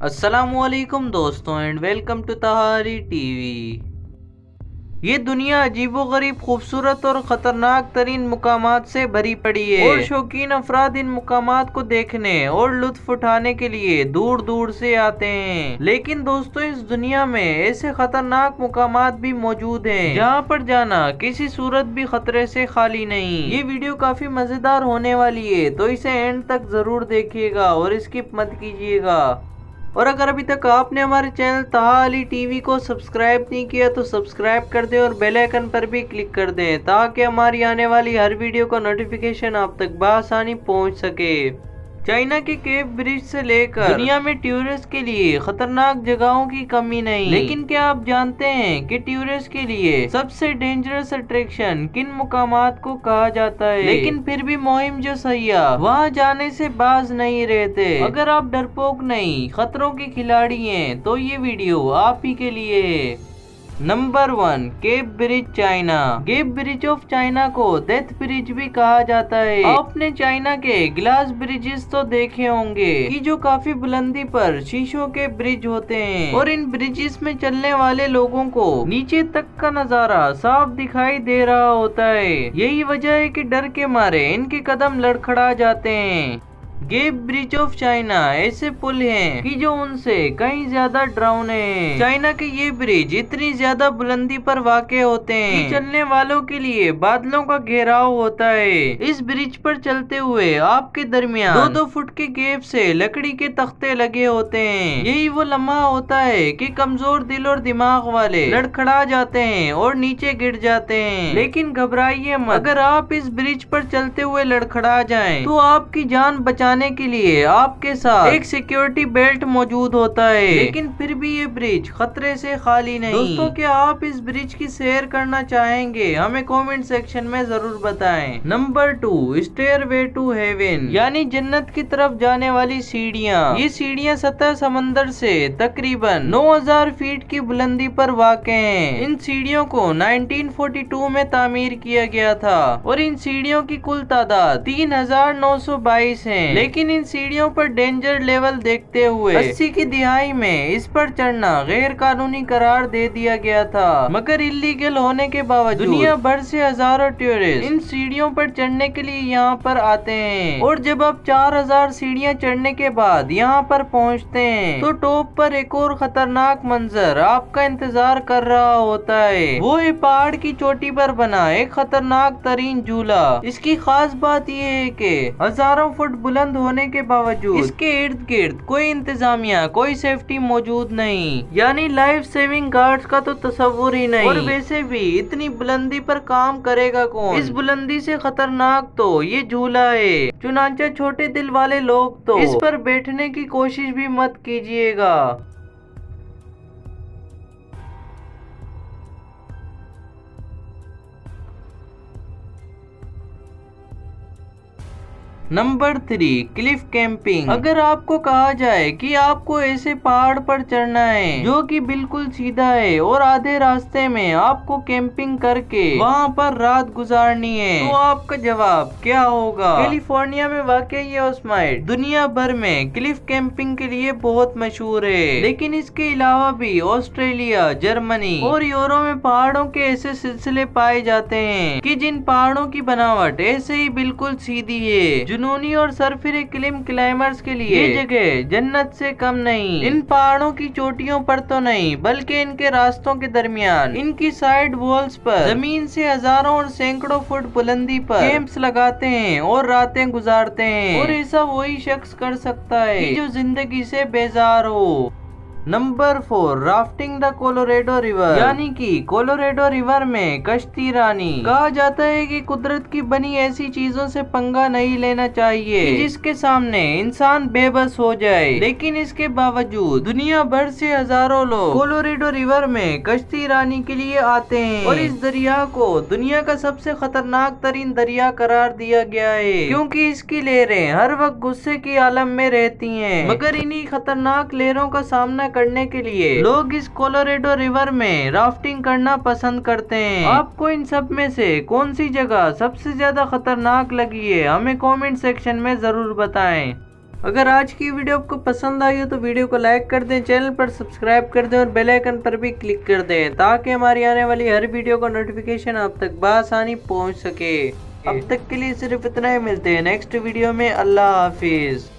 अस्सलामुअलैकुम दोस्तों and welcome to Tahari TV. ये दुनिया अजीबोगरीब खूबसूरत और ख़तरनाक तरीन मुकामात से भरी पड़ी है और शौकीन अफराद इन मुकामात को देखने और लुत्फ उठाने के लिए दूर दूर से आते हैं। लेकिन दोस्तों इस दुनिया में ऐसे ख़तरनाक मुकामात भी मौजूद हैं जहाँ पर जाना किसी सूरत भी खतरे से खाली नहीं। ये वीडियो काफ़ी मज़ेदार होने वाली है तो इसे एंड तक ज़रूर देखिएगा और स्किप मत कीजिएगा। और अगर अभी तक आपने हमारे चैनल तहाली टीवी को सब्सक्राइब नहीं किया तो सब्सक्राइब कर दें और बेल आइकन पर भी क्लिक कर दें ताकि हमारी आने वाली हर वीडियो का नोटिफिकेशन आप तक बआसानी पहुंच सके। चाइना के केप ब्रिज से लेकर दुनिया में टूरिस्ट के लिए खतरनाक जगहों की कमी नहीं, लेकिन क्या आप जानते हैं कि टूरिस्ट के लिए सबसे डेंजरस अट्रैक्शन किन मुकामात को कहा जाता है? लेकिन फिर भी मुहिम जो सैयाह वहां जाने से बाज नहीं रहते। अगर आप डरपोक नहीं खतरों के खिलाड़ी हैं तो ये वीडियो आप ही के लिए है। Number 1, Cape Bridge China. Cape Bridge of China को डेथ ब्रिज भी कहा जाता है। आपने चाइना के ग्लास ब्रिजेस तो देखे होंगे कि जो काफी बुलंदी पर शीशों के ब्रिज होते हैं और इन ब्रिजेस में चलने वाले लोगों को नीचे तक का नजारा साफ दिखाई दे रहा होता है। यही वजह है कि डर के मारे इनके कदम लड़खड़ा जाते हैं। केप ब्रिज ऑफ चाइना ऐसे पुल हैं कि जो उनसे कहीं ज्यादा डरावने हैं। चाइना के ये ब्रिज इतनी ज्यादा बुलंदी पर वाक़े होते हैं कि चलने वालों के लिए बादलों का घेराव होता है। इस ब्रिज पर चलते हुए आपके दरमियान 2-2 फुट के गैप से लकड़ी के तख्ते लगे होते हैं। यही वो लम्हा होता है कि कमजोर दिल और दिमाग वाले लड़खड़ा जाते हैं और नीचे गिर जाते हैं। लेकिन घबराइए मत, अगर आप इस ब्रिज पर चलते हुए लड़खड़ा जाएं तो आपकी जान बचाने के लिए आपके साथ एक सिक्योरिटी बेल्ट मौजूद होता है। लेकिन फिर भी ये ब्रिज खतरे से खाली नहीं। दोस्तों क्या आप इस ब्रिज की सैर करना चाहेंगे? हमें कमेंट सेक्शन में जरूर बताएं। नंबर 2, स्टेयरवे टू हेवन, यानी जन्नत की तरफ जाने वाली सीढ़ियाँ। ये सीढ़ियाँ सतह समंदर से तकरीबन 9000 फीट की बुलंदी पर वाक़ हैं। इन सीढ़ियों को 1942 में तामीर किया गया था और इन सीढ़ियों की कुल तादाद 3922 है। लेकिन इन सीढ़ियों पर डेंजर लेवल देखते हुए 80 की दिहाई में इस पर चढ़ना गैर कानूनी करार दे दिया गया था। मगर इलीगल होने के बावजूद दुनिया भर से हजारों टूरिस्ट इन सीढ़ियों पर चढ़ने के लिए यहाँ पर आते हैं। और जब आप 4000 सीढ़ियाँ चढ़ने के बाद यहाँ पर पहुँचते हैं तो टॉप पर एक और खतरनाक मंजर आपका इंतजार कर रहा होता है। वो है पहाड़ की चोटी पर बना एक खतरनाक तरीन झूला। इसकी खास बात यह है कि हजारों फुट बुलंद होने के बावजूद इसके इर्द गिर्द कोई इंतजामिया कोई सेफ्टी मौजूद नहीं, यानी लाइफ सेविंग गार्ड्स का तो तस्वुर ही नहीं। और वैसे भी इतनी बुलंदी पर काम करेगा कौन? इस बुलंदी से खतरनाक तो ये झूला है। चुनांचे छोटे दिल वाले लोग तो इस पर बैठने की कोशिश भी मत कीजिएगा। Number 3, Cliff camping. अगर आपको कहा जाए कि आपको ऐसे पहाड़ पर चढ़ना है जो कि बिल्कुल सीधा है और आधे रास्ते में आपको कैंपिंग करके वहां पर रात गुजारनी है तो आपका जवाब क्या होगा? कैलिफोर्निया में वाकई ये योसेमाइट दुनिया भर में क्लिफ कैंपिंग के लिए बहुत मशहूर है। लेकिन इसके अलावा भी ऑस्ट्रेलिया, जर्मनी और यूरोप में पहाड़ों के ऐसे सिलसिले पाए जाते हैं कि जिन पहाड़ों की बनावट ऐसे ही बिल्कुल सीधी है। जुनूनी और सरफिरे क्लाइमर्स के लिए ये जगह जन्नत से कम नहीं। इन पहाड़ों की चोटियों पर तो नहीं बल्कि इनके रास्तों के दरमियान इनकी साइड वॉल्स पर जमीन से हजारों और सैकड़ों फुट बुलंदी पर कैंप्स लगाते हैं और रातें गुजारते हैं। और ऐसा वही शख्स कर सकता है कि जो जिंदगी से बेजार हो। Number 4, rafting the Colorado river, यानी कि कोलोरेडो रिवर में कश्ती रानी। कहा जाता है कि कुदरत की बनी ऐसी चीजों से पंगा नहीं लेना चाहिए कि जिसके सामने इंसान बेबस हो जाए। लेकिन इसके बावजूद दुनिया भर से हजारों लोग कोलोरेडो रिवर में कश्ती रानी के लिए आते हैं और इस दरिया को दुनिया का सबसे खतरनाक तरीन दरिया करार दिया गया है क्योंकि इसकी लहरें हर वक्त गुस्से की आलम में रहती हैं। मगर इन्हीं खतरनाक लहरों का सामना करने के लिए लोग इस कोलोरेडो रिवर में राफ्टिंग करना पसंद करते हैं। आपको इन सब में से कौन सी जगह सबसे ज्यादा खतरनाक लगी है? हमें कमेंट सेक्शन में जरूर बताएं। अगर आज की वीडियो आपको पसंद आई हो तो वीडियो को लाइक कर दें, चैनल पर सब्सक्राइब कर दें और बेल आइकन पर भी क्लिक कर दें ताकि हमारी आने वाली हर वीडियो का नोटिफिकेशन आप तक बआसानी पहुंच सके। अब तक के लिए सिर्फ इतना ही, मिलते हैं नेक्स्ट वीडियो में। अल्लाह हाफिज।